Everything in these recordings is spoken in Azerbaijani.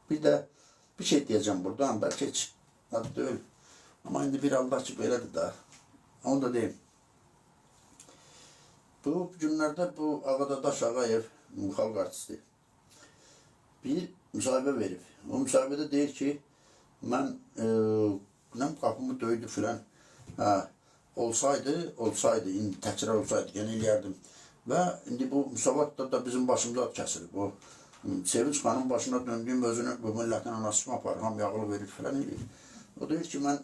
Bir de bir şey diyeceğim buradan. Belki hiç adı değil. Ama indi bir Allah ki böyledir daha. Onu da diyeyim. Bu günlerde bu Ağadadaş Ağayev, xalq artisti, bir müsahibə verib. O müsahibədə deyir ki, mən qapımı döydü filan. Olsaydı, indi təkrar olsaydı, gene eləyərdim. Və indi bu müsavatda da bizim başımıza kəsilib. O Sevinç xanım başına döndüyüm özünü bu milletin anası kimi aparır, ham yağılı verir filan eləyir. O deyir ki, mən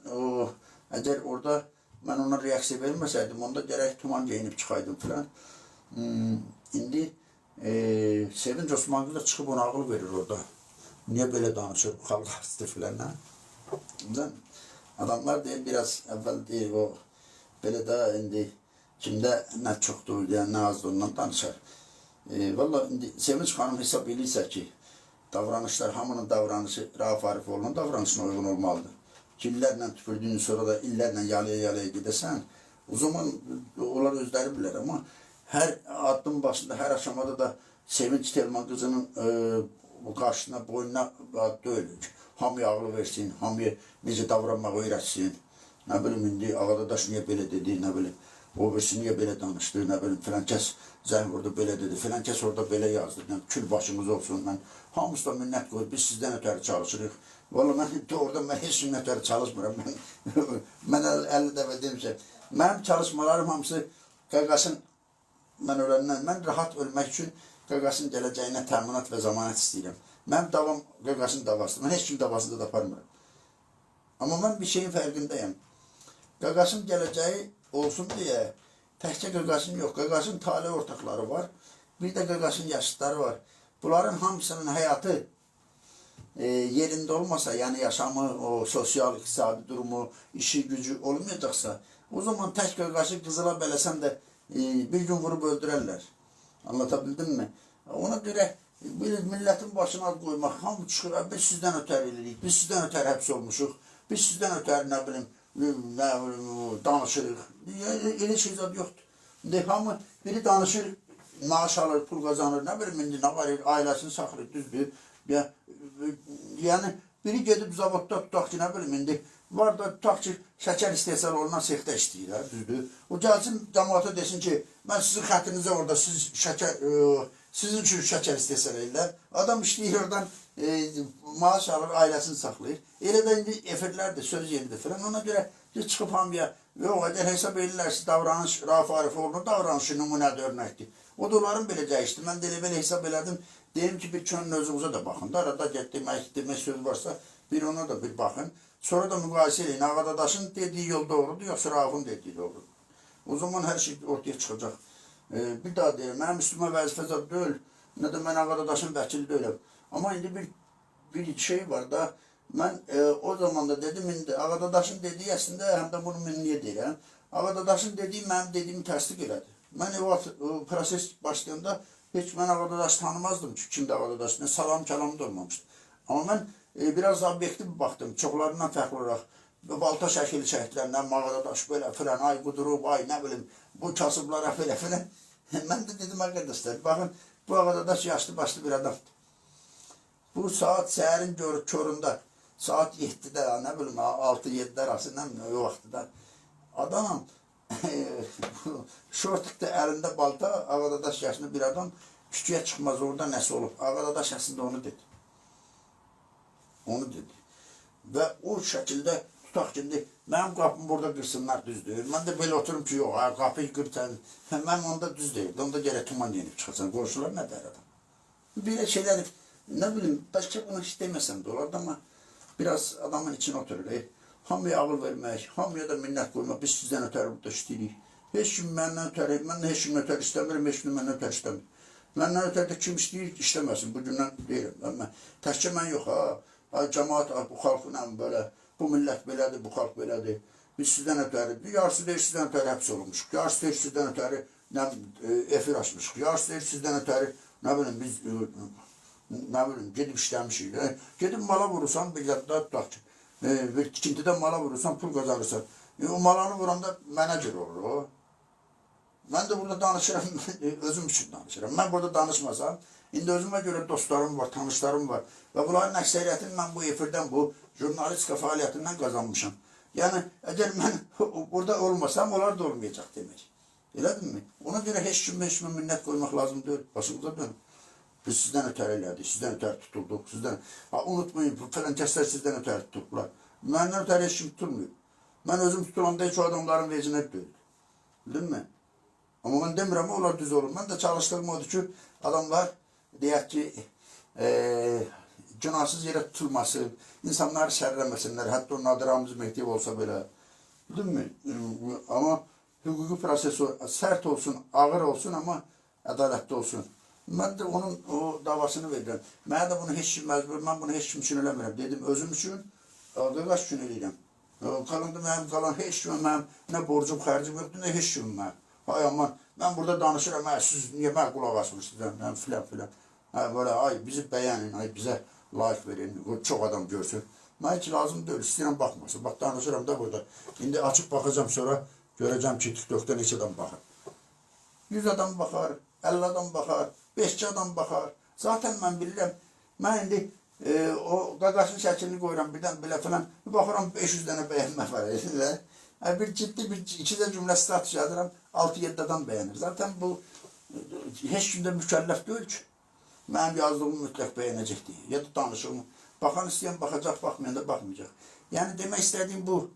əgər orada mən ona reaksiya verməsəydim, onda gərək tuman geyinib çıxaydım filan. İndi Sevinç Osmanlı da çıxıb ona ağıl verir orada. Niye böyle danışır bu xalq artisti filan? Adamlar deyir, biraz əvvəl deyir, o belə də indi kimdə nə çoxdur, nə azdır ondan danışar. Valla indi Sevinç xanım hesab edirsə ki, davranışlar, hamının davranışı Rauf Arifoğlu'nun davranışına uyğun olmalıdır. Killərlə tüpürdüğün sonra da illərlə yalaya gedəsən, o zaman onlar özləri bilər. Ama her adım başında, her aşamada da Sevinç Telman kızının karşısına, boynuna deyil. Hamıya ağlı versin, hamıya necə davranmağı öyrətsin. Nə bilim, indi Ağadadaş niyə belə dedi, nə bilim, o birisi niyə belə danışdı, nə bilim, filan kəs zəng vurdu, belə dedi, filan kəs orada belə yazdı, kül başımız olsun, mən hamısı da minnət qoyub, biz sizdən ötəri çalışırıq. Valla mən orada mən heç kimdən ötəri çalışmıram, mən 50 dəfə demişəm. Mənim çalışmalarım hamısı Qaqasın, mən öləndən, mən rahat ölmək üçün Qaqasın gələcəyinə təminat və zamanət istəyirəm. Mənim davam Qaqasın davasıdır, mən heç kim davasında da aparmıram. Amma mən bir şeyin fərqindəyəm. Qaqasın gələcəyi olsun deyə təkcə Qaqasın yox, Qaqasın talih ortaqları var, bir də Qaqasın yaşıtları var. Bunların hamısının həyatı yerində olmasa, yəni yaşamı, o sosial, iqtisadi durumu, işi, gücü olmayacaqsa, o zaman tək Qaqası qızıla bələsən də bir gün vurub öldürərlər. Anlatabildim mi? Ona görə milletin başına ad qoymaq, hamı çıxır, biz sizdən ötər edirik, biz sizdən ötər həbs olmuşuq, biz sizdən ötər, nə bilim, danışırıq. Elə şey zad yoxdur. Hamı biri danışır, maaş alır, pul qazanır, nə bilim, indi nə var, ailəsini saxlayır, düzdür. Yəni, biri gedib zavodda tutaq ki, nə bilim, indi var da tutaq ki, şəkər istehsal olunan sexdə işləyir, düzdür. O gəlsin, cəmaata desin ki, mən sizin xətrinizə orada, sizin üçün şəkər istehsal edirlər. Adam işləyir oradan, maaş alır, ailəsini saxlayır. Elə də indi efirlərdir, söz yeridir filan. Ona görə çıxıb hamıya, yox, əgər hesab edirlərsə, davranış, Rauf Arifoğlu'nun davranışı nümunədə örnəkdir. O da onların biləcəyi mən də elə hesab elədim. Deyim ki, bir könül özünüzə də baxın. Arada demək söz varsa, bir ona da bir baxın. Sonra da müqayisə edin. Ağadadaşın dediği yol doğrudur, yoxsa Rauf'un dediği doğrudur. O zaman hər şey ortaya çıxacaq. Bir daha deyim, mənim üstümə vəzifə zad deyil, nə də mən Ağadadaşın vəkili deyiləm. Amma indi bir şey var da, mən o zaman da dedim, indi Ağadadaşın dediği əslində, həm də bunu mən niyə deyirəm? Ağadadaşın dediği mənim dediyimi təsdiq elədi. Mən o proses başlayanda heç mən Ağadadaşı tanımazdım ki, kimdə Ağadadaş, nə salam kəlamı da olmamışdı. Amma mən biraz obyektiv baxdım, çoxlarından fərqli olaraq. Balta şəkili şəhidlərindən Ağadadaş belə filan, ay qudurub, ay nə bilim, bu kasıblara belə filan. Mən də dedim, arkadaşlar, baxın, bu Ağadadaş yaşlı başlı bir adamdır. Bu saat səhərin köründə, saat 7-də, nə bilim, 6-7 arası, nə bilim, o vaxtda adam, şortikdə əlində balta, Ağadadaş yaşlı bir adam küçüyə çıxmaz, orada nəsə olub. Ağadadaş əslində onu dedi. Onu dedi. Və o şəkildə tutaq ki, mənim qapımı burada qırsınlar, düz deyir. Mən də belə oturum ki, yox, qapıyı qırsan, mən onda düz deyirdi. Onda gərək tuman yenib çıxasan, qorşular nə dər adam. Belə şeylər, nə bilim, başqa bunu hiç deməsəm də olardı, amma biraz adamın içine oturur. Hamıya ağıl vermək, hamıya da minnət qoymaq, biz sizdən ötəri burada işləyirik. Heç kim məndən ötəri, mən də heç kim ötəri istəmirəm, heç kim məndən ötəri istəmir. Məndən ötəri kim istəyir, işləməsin, bu gündən deyirəm. Təkcə mən yox, cəmaat, bu xalqla belə, bu millət belədir, bu xalq belədir. Biz sizdən ötəri, yarısı deyir sizdən ötəri həbs olunmuşuq, yarısı deyir sizdən ötəri efir açmışıq, yarısı deyir sizdən ötəri, nə bilim, biz, nə bilim, gedib işləmişik. Gedib mala vurursan, bir yadda tutaq ki, bir tikintidə mala vurursan, pul qazanırsan. O malanı vuranda mənə görə olur o. Mən də burada danışıram, özüm üçün danışıram. Mən burada danışmasam, İndi özümə görə dostlarım var, tanışlarım var. Və bunların əksəriyyətini mən bu efirdən, bu jurnalistika fəaliyyətindən qazanmışam. Yəni, əgər mən burada olmasam, onlar da olmayacaq demək. Elədinmi? Ona görə heç kimə minnət qoymaq lazım deyil. Başımıza dönün. Biz sizdən ötər elədik, sizdən ötər tutulduq, sizdən... Unutmayın, falan kəslər sizdən ötər tutuldular. Məndən ötər heç kim tutulmuyor. Mən özüm tutulanda heç o adamların vecinə deyil. Bildin mi? Amma mən demirəm, onlar düz olur. Mən də çalışdığım odur ki, adamlar deyək ki, günahsız yerə tutulması, insanları şərləməsinlər, hətta o Nadir Ramiz Mehdiyev olsa belə. Bildin mi? Amma hüquqi proses sərt olsun, ağır olsun, amma ədalətli olsun. Mən də onun o davasını verirəm. Mənə də bunu heç kim məcbur, mən bunu heç kim üçün eləmirəm. Dedim, özüm üçün, qaç üçün eləyirəm. Qalanda mənim qalan heç kimə, mənim nə borcum, xərcim yoxdur, nə heç kimim mənim. Ay aman, mən burada danışıram, siz niyə mən qulaq asmışsınız, mən filan. Böyle, ay bizi bəyənin, ay bizə like verin, çox adam görsün. Mən heç lazım deyil, istəyirəm baxmasın. Bax, danışıram da burada. İndi açıb baxacam sonra, görəcəm ki, TikTok'da neçə adam baxır. 100 adam baxar, 50 adam baxar, 5 adam baxar. Zaten mən bilirəm, mən indi o qaqasın şəklini qoyuram, birdən belə falan, baxıram 500 dənə bəyənmə var. Bir ciddi, iki də cümlə status yazıram, 6-7 adam bəyənir. Zaten bu heç kimdə mükəlləf deyil ki. Mənim yazdığımı mütləq bəyənəcək deyə, ya da danışığımı. Baxan istəyən baxacaq, baxmayan da baxmayacaq. Yəni demək istədiyim bu.